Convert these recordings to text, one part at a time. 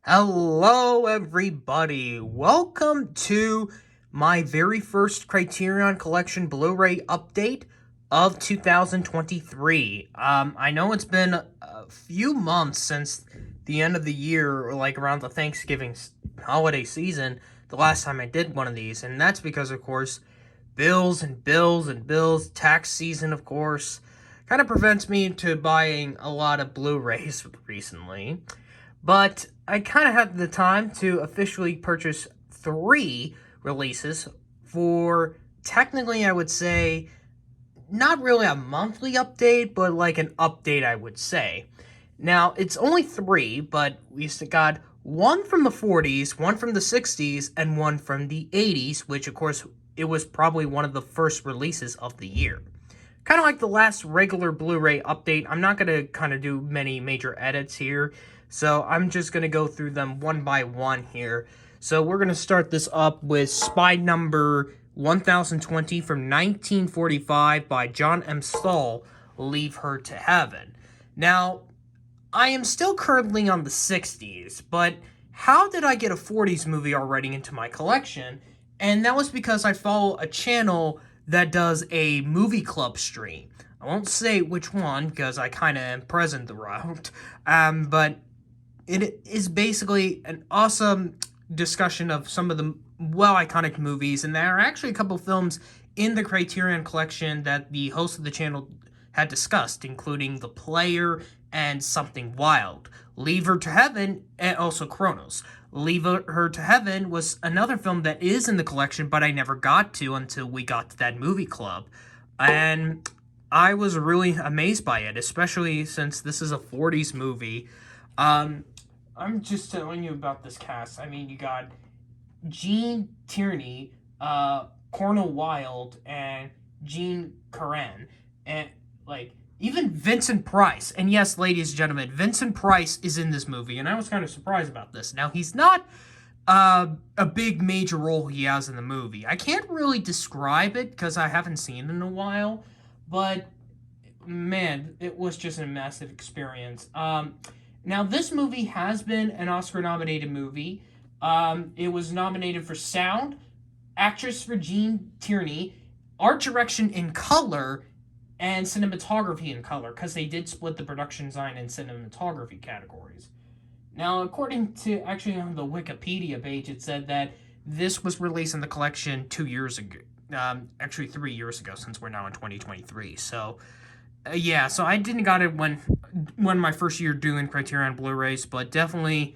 Hello, everybody. Welcome to my very first Criterion Collection Blu-ray update of 2023. I know it's been a few months since the end of the year, or like around the Thanksgiving holiday season, the last time I did one of these, and that's because, of course, bills and bills and bills, tax season, of course, kind of prevents me to buying a lot of Blu-rays recently. But I kind of had the time to officially purchase 3 releases for technically, I would say, not really a monthly update, but like an update, I would say. Now, it's only 3, but we got one from the 40s, one from the 60s, and one from the 80s, which, of course, it was probably one of the first releases of the year. Kind of like the last regular Blu-ray update, I'm not going to kind of do many major edits here, so I'm just going to go through them one by one here. So we're going to start this up with Spy Number 1020 from 1945 by John M. Stahl, Leave Her to Heaven. Now, I am still currently on the 60s, but how did I get a 40s movie already into my collection? And that was because I follow a channel that does a movie club stream. I won't say which one because I kind of am present the route, but it is basically an awesome discussion of some of the iconic movies, and there are actually a couple films in the Criterion Collection that the host of the channel had discussed, including The Player and Something Wild. Leave Her to Heaven, and also Kronos. Leave Her to Heaven was another film that is in the collection, but I never got to until we got to that movie club. And I was really amazed by it, especially since this is a 40s movie. I'm just telling you about this cast. I mean, you got Gene Tierney, Cornel Wilde, and Gene Coran. And, even Vincent Price. And yes, ladies and gentlemen, Vincent Price is in this movie, and I was kind of surprised about this. Now, he's not a big major role he has in the movie. I can't really describe it because I haven't seen it in a while, but man, it was just a massive experience. Now, this movie has been an Oscar-nominated movie. It was nominated for Sound, Actress for Gene Tierney, Art Direction in Color, and Cinematography in Color, because they did split the production design and cinematography categories. Now, according to, actually on the Wikipedia page, it said that this was released in the collection 2 years ago. Actually 3 years ago, since we're now in 2023. So, yeah, so I didn't got it when my first year doing Criterion Blu-rays, but definitely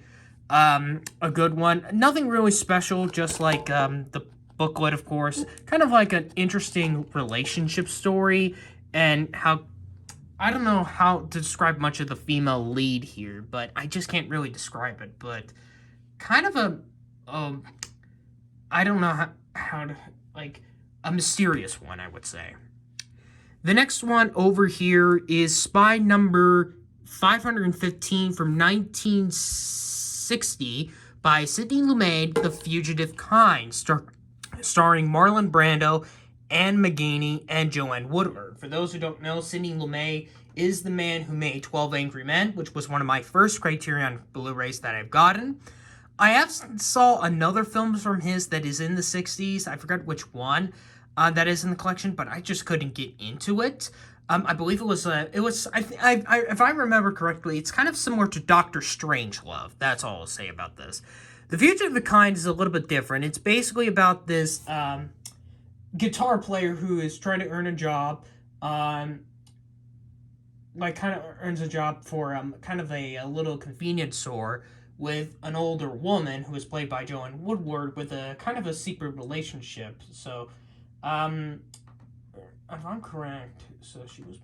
a good one. Nothing really special, just like the booklet, of course. Kind of like an interesting relationship story, and how, I don't know how to describe much of the female lead here, but I just can't really describe it, but kind of I don't know how to, a mysterious one, I would say. The next one over here is Spy Number 515 from 1960 by Sidney Lumet, The Fugitive Kind, starring Marlon Brando, Anne McGaney, and Joanne Woodward. For those who don't know, Sidney Lumet is the man who made 12 Angry Men, which was one of my first Criterion Blu-rays that I've gotten. I have saw another film from his that is in the 60s. I forgot which one that is in the collection, but I just couldn't get into it. I believe if I remember correctly, it's kind of similar to Dr. Strangelove. That's all I'll say about this. The Fugitive Kind is a little bit different. It's basically about this guitar player who is trying to earn a job, kind of earns a job for kind of a little convenience store with an older woman who is played by Joanne Woodward with a kind of a secret relationship. So, if I'm correct, so she was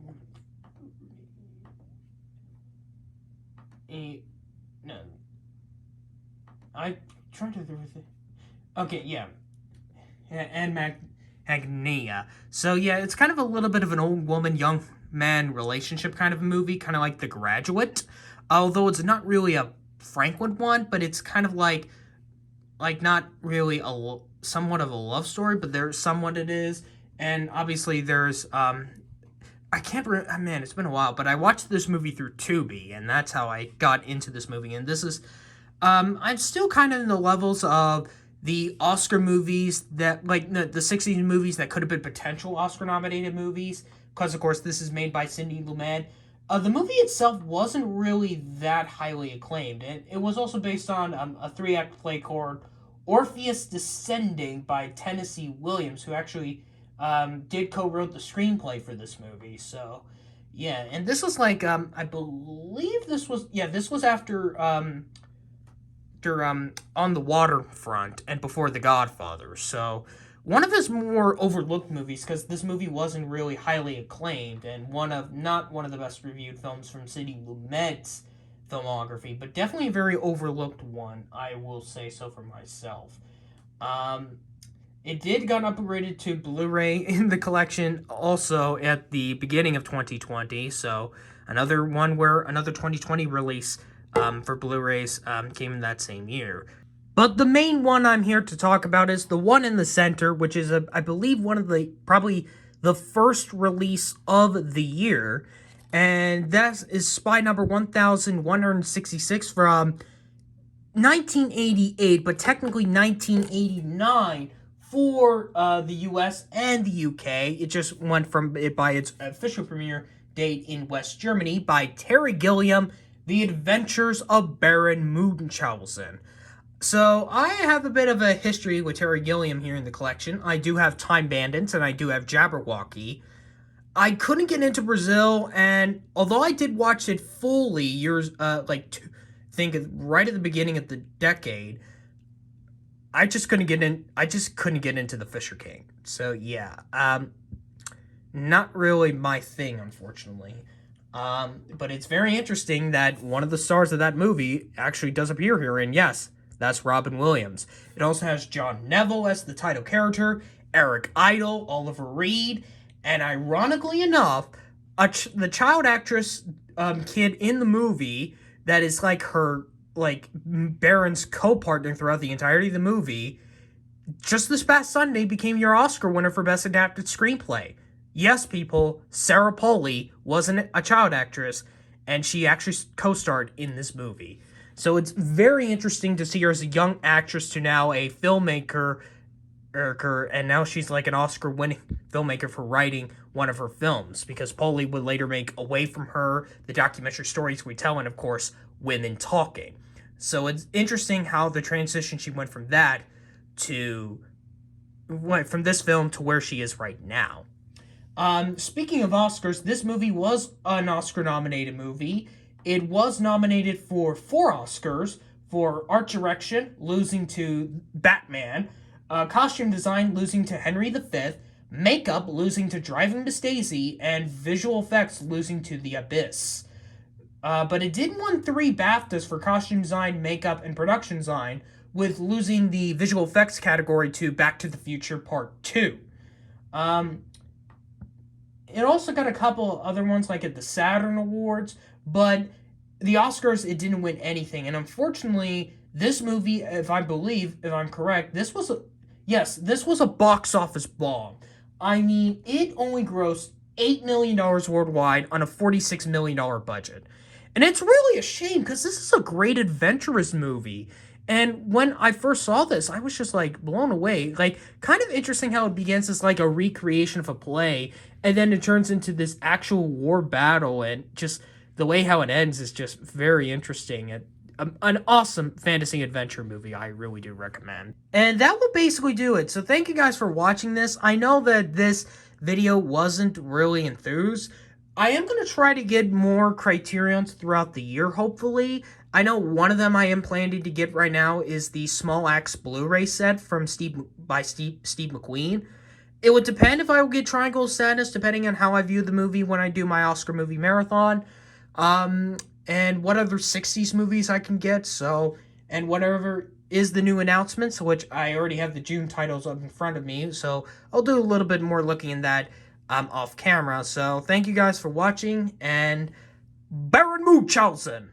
no. I tried to do it. Okay, yeah. And Agnia. So yeah, it's kind of a little bit of an old woman, young man relationship kind of movie, kind of like The Graduate. Although it's not really a Franklin one, but it's kind of like not really somewhat of a love story, but there's somewhat it is. And obviously there's I can't remember, man, it's been a while, but I watched this movie through Tubi, and that's how I got into this movie. And this is I'm still kind of in the levels of the Oscar movies that, like, the 60s movies that could have been potential Oscar nominated movies, because, of course, this is made by Sidney Lumet. The movie itself wasn't really that highly acclaimed. It was also based on a three-act play called Orpheus Descending by Tennessee Williams, who actually did co-wrote the screenplay for this movie. So, yeah, and this was like, I believe this was after On the Waterfront and before The Godfather. So one of his more overlooked movies, because this movie wasn't really highly acclaimed, and not one of the best reviewed films from Sidney Lumet's filmography, but definitely a very overlooked one, I will say so for myself. It did got upgraded to Blu-ray in the collection also at the beginning of 2020, so another 2020 release for Blu-rays came in that same year. But the main one I'm here to talk about is the one in the center, which is, I believe, probably the first release of the year, and that is Spy Number 1166 from 1988, but technically 1989 for the US and the UK. It just went from it by its official premiere date in West Germany by Terry Gilliam, The Adventures of Baron Munchausen. So, I have a bit of a history with Terry Gilliam here in the collection. I do have Time Bandits, and I do have Jabberwocky. I couldn't get into Brazil, and although I did watch it fully right at the beginning of the decade, I just couldn't get into the Fisher King. So, yeah, not really my thing, unfortunately. But it's very interesting that one of the stars of that movie actually does appear here, and yes, that's Robin Williams. It also has John Neville as the title character, Eric Idle, Oliver Reed, and ironically enough, the child actress kid in the movie that is like her, like, Baron's co-partner throughout the entirety of the movie, just this past Sunday became your Oscar winner for Best Adapted Screenplay. Yes, people, Sarah Polley wasn't a child actress, and she actually co-starred in this movie. So it's very interesting to see her as a young actress to now a filmmaker, and now she's like an Oscar-winning filmmaker for writing one of her films, because Polley would later make Away from Her, the documentary Stories We Tell, and of course, Women Talking. So it's interesting how the transition she went from this film to where she is right now. Speaking of Oscars, this movie was an Oscar-nominated movie. It was nominated for 4 Oscars, for art direction, losing to Batman, costume design, losing to Henry V, makeup, losing to Driving Miss Daisy, and visual effects, losing to The Abyss. But it did win 3 BAFTAs for costume design, makeup, and production design, with losing the visual effects category to Back to the Future Part 2. It also got a couple other ones, like at the Saturn Awards, but the Oscars, it didn't win anything. And unfortunately, this movie, if I'm correct, this was a box office bomb. I mean, it only grossed $8 million worldwide on a $46 million budget. And it's really a shame, because this is a great adventurous movie. And when I first saw this, I was just, like, blown away. Like, kind of interesting how it begins as, like, a recreation of a play, and then it turns into this actual war battle, and just the way how it ends is just very interesting. And an awesome fantasy adventure movie I really do recommend. And that will basically do it. So thank you guys for watching this. I know that this video wasn't really enthused. I am going to try to get more Criterions throughout the year, hopefully. I know one of them I am planning to get right now is the Small Axe Blu-ray set from Steve McQueen. It would depend if I would get Triangle of Sadness, depending on how I view the movie when I do my Oscar movie marathon. And what other 60s movies I can get, and whatever is the new announcements, which I already have the June titles up in front of me, so I'll do a little bit more looking in that off camera. So thank you guys for watching, and Baron Munchausen!